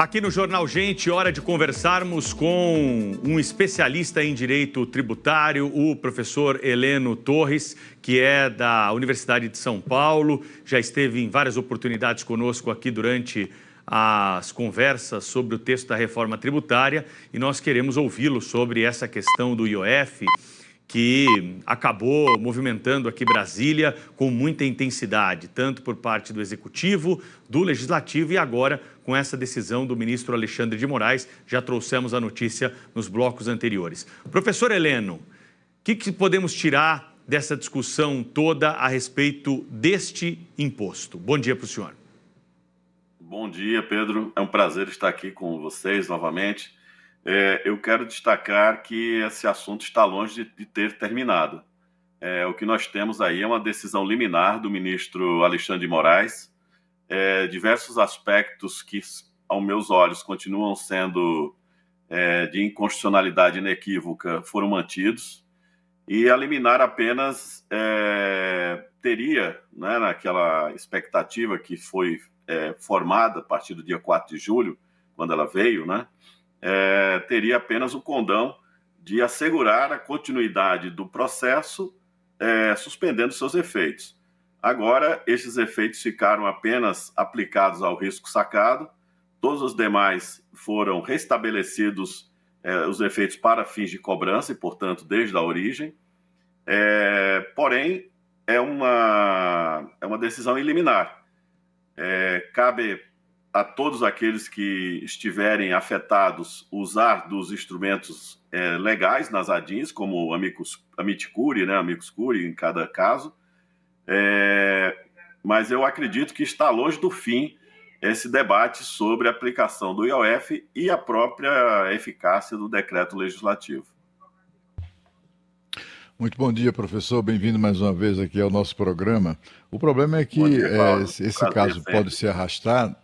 Aqui no Jornal Gente, hora de conversarmos com um especialista em direito tributário, o professor Heleno Torres, que é da Universidade de São Paulo, já esteve em várias oportunidades conosco aqui durante as conversas sobre o texto da reforma tributária e nós queremos ouvi-lo sobre essa questão do IOF, que acabou movimentando aqui Brasília com muita intensidade, tanto por parte do Executivo, do Legislativo e agora com essa decisão do ministro Alexandre de Moraes. Já trouxemos a notícia nos blocos anteriores. Professor Heleno, o que podemos tirar dessa discussão toda a respeito deste imposto? Bom dia para o senhor. Bom dia, Pedro. É um prazer estar aqui com vocês novamente. Eu quero destacar que esse assunto está longe de ter terminado. O que nós temos aí é uma decisão liminar do ministro Alexandre de Moraes. Diversos aspectos que, aos meus olhos, continuam sendo de inconstitucionalidade inequívoca foram mantidos. E a liminar apenas teria, né, naquela expectativa que foi formada a partir do dia 4 de julho, quando ela veio, né? Teria apenas o condão de assegurar a continuidade do processo, suspendendo seus efeitos. Agora, esses efeitos ficaram apenas aplicados ao risco sacado, todos os demais foram restabelecidos, os efeitos para fins de cobrança, e, portanto, desde a origem. Porém, é uma decisão liminar. Cabe a todos aqueles que estiverem afetados usar dos instrumentos legais nas ADIs, como o amicus curiae, né, amicus curiae em cada caso, mas eu acredito que está longe do fim esse debate sobre a aplicação do IOF e a própria eficácia do decreto legislativo. Muito bom dia, professor. Bem-vindo mais uma vez aqui ao nosso programa. O problema é que esse caso pode se arrastar.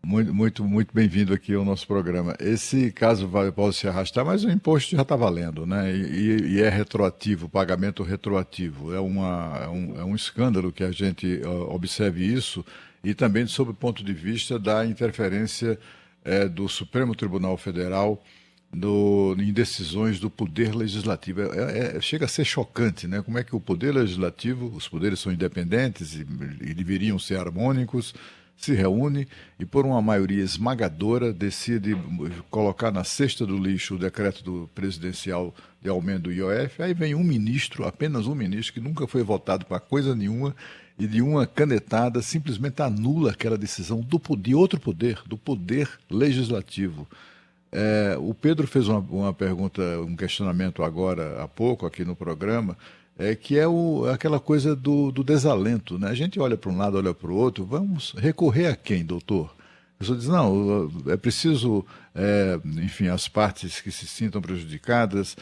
Muito bem-vindo aqui ao nosso programa. Esse caso pode se arrastar, mas o imposto já está valendo, né? E é retroativo, pagamento retroativo. É um escândalo que a gente observe isso, e também sob o ponto de vista da interferência do Supremo Tribunal Federal em decisões do Poder Legislativo. Chega a ser chocante, né? Como é que o Poder Legislativo, os poderes são independentes e deveriam ser harmônicos, se reúne e, por uma maioria esmagadora, decide colocar na cesta do lixo o decreto presidencial de aumento do IOF. Aí vem um ministro, apenas um ministro, que nunca foi votado para coisa nenhuma, e de uma canetada simplesmente anula aquela decisão de outro poder, do Poder Legislativo. O Pedro fez uma pergunta, um questionamento agora há pouco aqui no programa, que é aquela coisa do desalento, né? A gente olha para um lado, olha para o outro, vamos recorrer a quem, doutor? A pessoa diz, não, é preciso, enfim, as partes que se sintam prejudicadas,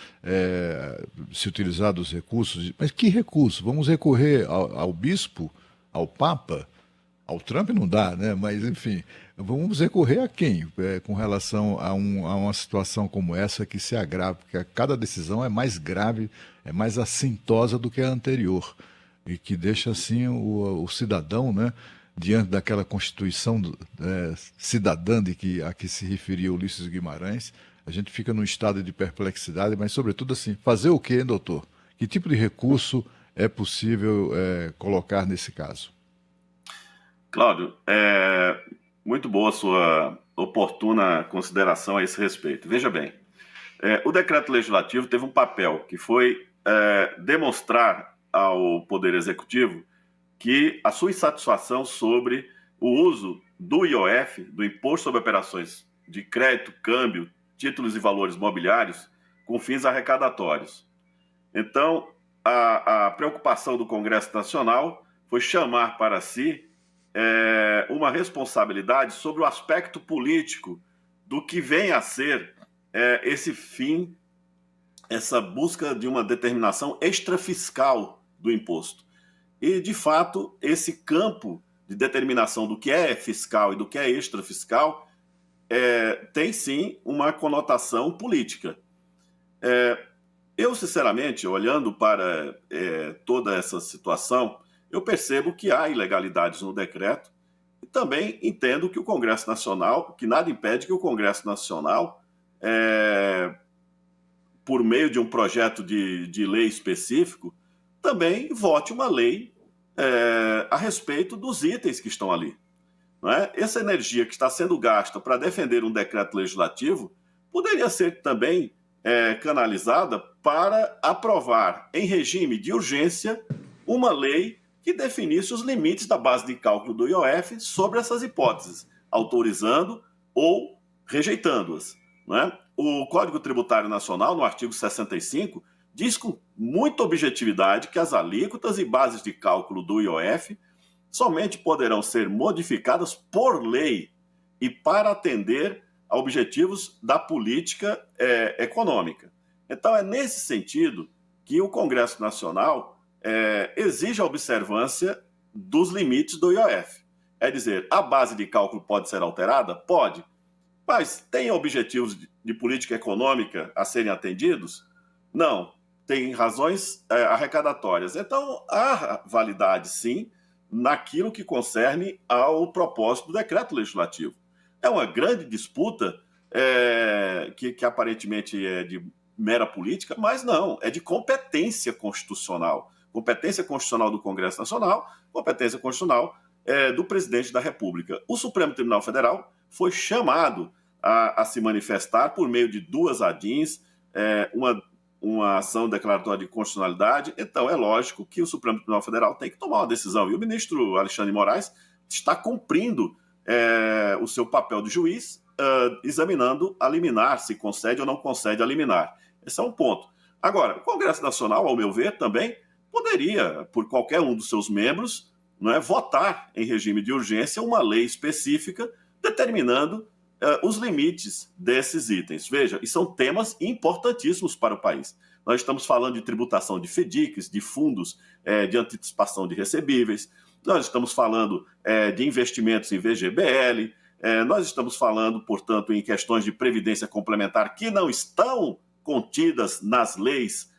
se utilizar dos recursos. Mas que recurso? Vamos recorrer ao bispo, ao papa? Ao Trump não dá, né? Mas, enfim, vamos recorrer a quem com relação a uma situação como essa que se agrava, porque cada decisão é mais grave, é mais assintosa do que a anterior, e que deixa, assim, o cidadão, né, diante daquela Constituição cidadã a que se referia Ulisses Guimarães. A gente fica num estado de perplexidade, mas, sobretudo, assim, fazer o quê, hein, doutor? Que tipo de recurso é possível colocar nesse caso? Cláudio, muito boa a sua oportuna consideração a esse respeito. Veja bem, o decreto legislativo teve um papel que foi demonstrar ao Poder Executivo que a sua insatisfação sobre o uso do IOF, do Imposto sobre Operações de Crédito, Câmbio, Títulos e Valores Mobiliários, com fins arrecadatórios. Então, a preocupação do Congresso Nacional foi chamar para si uma responsabilidade sobre o aspecto político do que vem a ser esse fim, essa busca de uma determinação extrafiscal do imposto. E, de fato, esse campo de determinação do que é fiscal e do que é extrafiscal tem, sim, uma conotação política. Eu, sinceramente, olhando para toda essa situação, eu percebo que há ilegalidades no decreto. também entendo que o Congresso Nacional, que nada impede que o Congresso Nacional, por meio de um projeto de lei específico, também vote uma lei a respeito dos itens que estão ali. Não é? Essa energia que está sendo gasta para defender um decreto legislativo poderia ser também canalizada para aprovar, em regime de urgência, uma lei que definisse os limites da base de cálculo do IOF sobre essas hipóteses, autorizando ou rejeitando-as. Não é? O Código Tributário Nacional, no artigo 65, diz com muita objetividade que as alíquotas e bases de cálculo do IOF somente poderão ser modificadas por lei e para atender a objetivos da política econômica. Então, é nesse sentido que o Congresso Nacional exige a observância dos limites do IOF. É dizer, a base de cálculo pode ser alterada? Pode. Mas tem objetivos de política econômica a serem atendidos? Não. Tem razões arrecadatórias. Então, há validade, sim, naquilo que concerne ao propósito do decreto legislativo. É uma grande disputa que aparentemente é de mera política, mas não, é de competência constitucional. Competência constitucional do Congresso Nacional, competência constitucional do presidente da República. O Supremo Tribunal Federal foi chamado a se manifestar por meio de 2 ADIs, uma ação declaratória de constitucionalidade. Então, é lógico que o Supremo Tribunal Federal tem que tomar uma decisão. E o ministro Alexandre de Moraes está cumprindo o seu papel de juiz, examinando a liminar, se concede ou não concede a liminar. Esse é um ponto. Agora, o Congresso Nacional, ao meu ver, também poderia, por qualquer um dos seus membros, votar em regime de urgência uma lei específica determinando os limites desses itens. Veja, e são temas importantíssimos para o país. Nós estamos falando de tributação de FDICs, de fundos de antecipação de recebíveis, nós estamos falando de investimentos em VGBL, nós estamos falando, portanto, em questões de previdência complementar que não estão contidas nas leis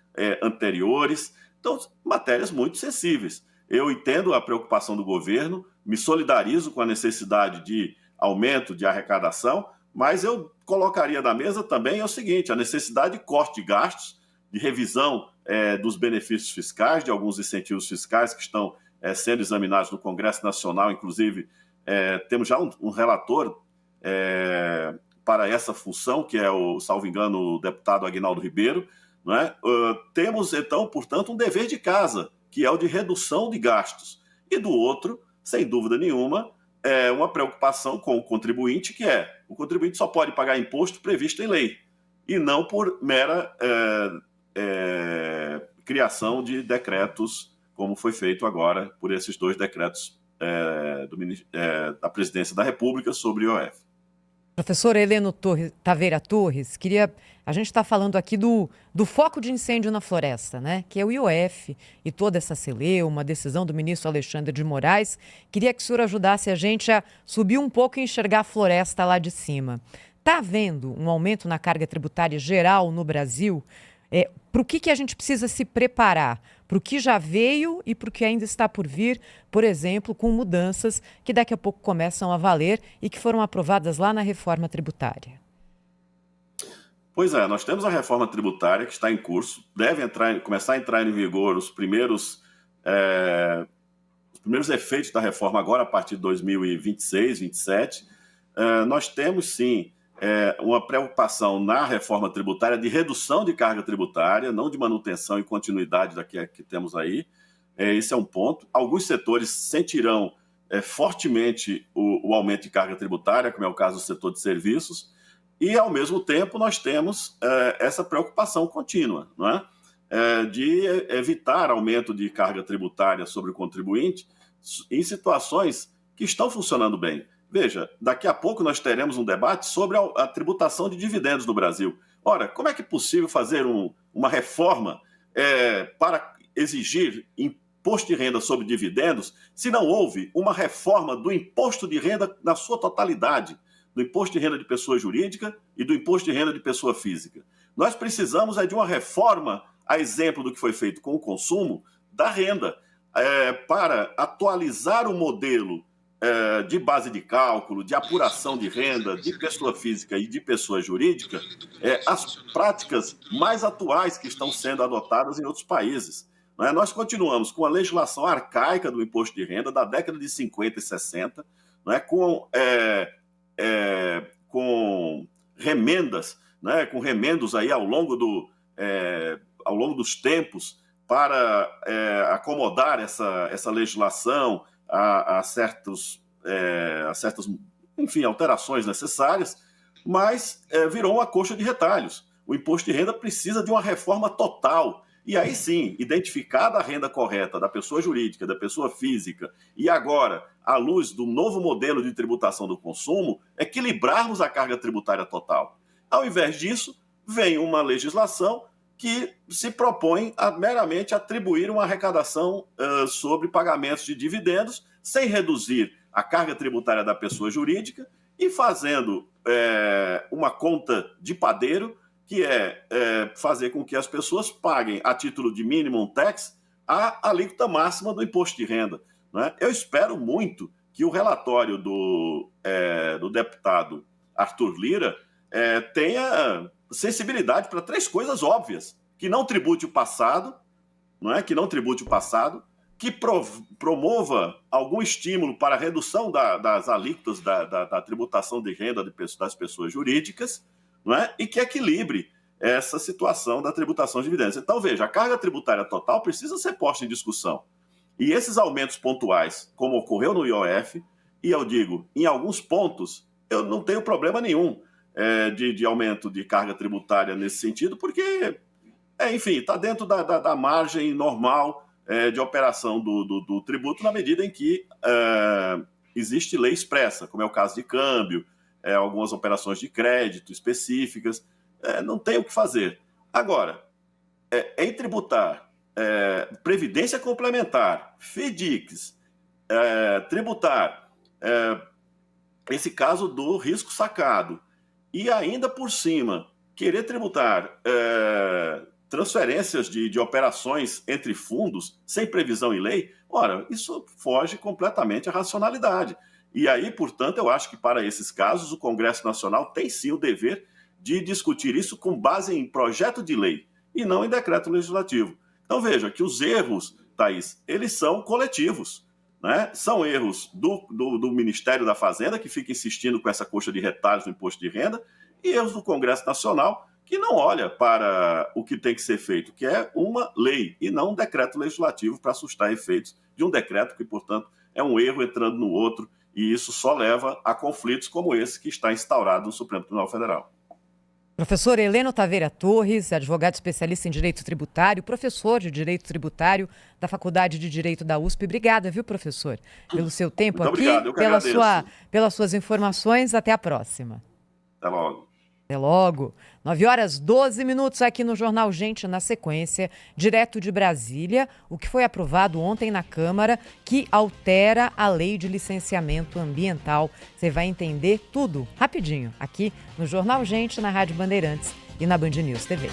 anteriores. Então, matérias muito sensíveis. Eu entendo a preocupação do governo, me solidarizo com a necessidade de aumento de arrecadação, mas eu colocaria na mesa também o seguinte, a necessidade de corte de gastos, de revisão dos benefícios fiscais, de alguns incentivos fiscais que estão sendo examinados no Congresso Nacional, inclusive temos já um relator para essa função, que é salvo engano, o deputado Aguinaldo Ribeiro, não é? Temos, então, portanto, um dever de casa, que é o de redução de gastos. E do outro, sem dúvida nenhuma, uma preocupação com o contribuinte, que o contribuinte só pode pagar imposto previsto em lei, e não por mera criação de decretos, como foi feito agora por esses 2 decretos da Presidência da República sobre o IOF. Professor Heleno Taveira Torres, a gente está falando aqui do foco de incêndio na floresta, né? Que é o IOF e toda essa celeuma, uma decisão do ministro Alexandre de Moraes. Queria que o senhor ajudasse a gente a subir um pouco e enxergar a floresta lá de cima. Está havendo um aumento na carga tributária geral no Brasil? Para o que a gente precisa se preparar? Para o que já veio e para o que ainda está por vir, por exemplo, com mudanças que daqui a pouco começam a valer e que foram aprovadas lá na reforma tributária. Pois nós temos a reforma tributária que está em curso, deve começar a entrar em vigor os primeiros efeitos da reforma agora a partir de 2026, 2027. Nós temos, sim, uma preocupação na reforma tributária de redução de carga tributária, não de manutenção e continuidade da que temos aí. Esse é um ponto. Alguns setores sentirão fortemente o aumento de carga tributária, como é o caso do setor de serviços, e, ao mesmo tempo, nós temos essa preocupação contínua, não é? De evitar aumento de carga tributária sobre o contribuinte em situações que estão funcionando bem. Veja, daqui a pouco nós teremos um debate sobre a tributação de dividendos no Brasil. Ora, como é que é possível fazer uma reforma para exigir imposto de renda sobre dividendos se não houve uma reforma do imposto de renda na sua totalidade, do imposto de renda de pessoa jurídica e do imposto de renda de pessoa física? Nós precisamos de uma reforma, a exemplo do que foi feito com o consumo, da renda, para atualizar o modelo de base de cálculo, de apuração de renda, de pessoa física e de pessoa jurídica, as práticas mais atuais que estão sendo adotadas em outros países. Não é? Nós continuamos com a legislação arcaica do imposto de renda da década de 50 e 60, não é? Com remendas, né? Com remendos aí ao longo dos tempos para acomodar essa legislação a certas, enfim, alterações necessárias, mas virou uma coxa de retalhos. O imposto de renda precisa de uma reforma total. E aí sim, identificada a renda correta da pessoa jurídica, da pessoa física, e agora, à luz do novo modelo de tributação do consumo, equilibrarmos a carga tributária total. Ao invés disso, vem uma legislação que se propõe a meramente atribuir uma arrecadação sobre pagamentos de dividendos, sem reduzir a carga tributária da pessoa jurídica e fazendo uma conta de padeiro, que fazer com que as pessoas paguem, a título de minimum tax, a alíquota máxima do imposto de renda. Né? Eu espero muito que o relatório do deputado Arthur Lira tenha sensibilidade para 3 coisas óbvias: que não tribute o passado, que promova algum estímulo para a redução das alíquotas da tributação de renda das pessoas jurídicas, não é? E que equilibre essa situação da tributação de dividendos. Então, veja, a carga tributária total precisa ser posta em discussão. E esses aumentos pontuais, como ocorreu no IOF, e eu digo, em alguns pontos, eu não tenho problema nenhum de aumento de carga tributária nesse sentido, porque, enfim, está dentro da margem normal de operação do tributo, na medida em que existe lei expressa, como é o caso de câmbio, algumas operações de crédito específicas, não tem o que fazer. Agora, em tributar previdência complementar, FIDICs, tributar esse caso do risco sacado, e ainda por cima querer tributar transferências de operações entre fundos sem previsão em lei, ora, isso foge completamente à racionalidade. E aí, portanto, eu acho que para esses casos o Congresso Nacional tem sim o dever de discutir isso com base em projeto de lei e não em decreto legislativo. Então veja que os erros, Thaís, eles são coletivos, né? São erros do Ministério da Fazenda, que fica insistindo com essa coxa de retalhos no imposto de renda, e erros do Congresso Nacional, que não olha para o que tem que ser feito, que é uma lei e não um decreto legislativo para assustar efeitos de um decreto que, portanto, é um erro entrando no outro. E isso só leva a conflitos como esse que está instaurado no Supremo Tribunal Federal. Professor Heleno Taveira Torres, advogado especialista em Direito Tributário, professor de Direito Tributário da Faculdade de Direito da USP. Obrigada, viu, professor, pelo seu tempo Muito aqui, obrigado, pelas suas informações. Até a próxima. Até logo. Até logo. 9h12 aqui no Jornal Gente, na sequência, direto de Brasília, o que foi aprovado ontem na Câmara, que altera a lei de licenciamento ambiental. Você vai entender tudo rapidinho aqui no Jornal Gente, na Rádio Bandeirantes e na Band News TV.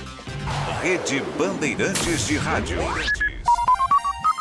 Rede Bandeirantes de Rádio.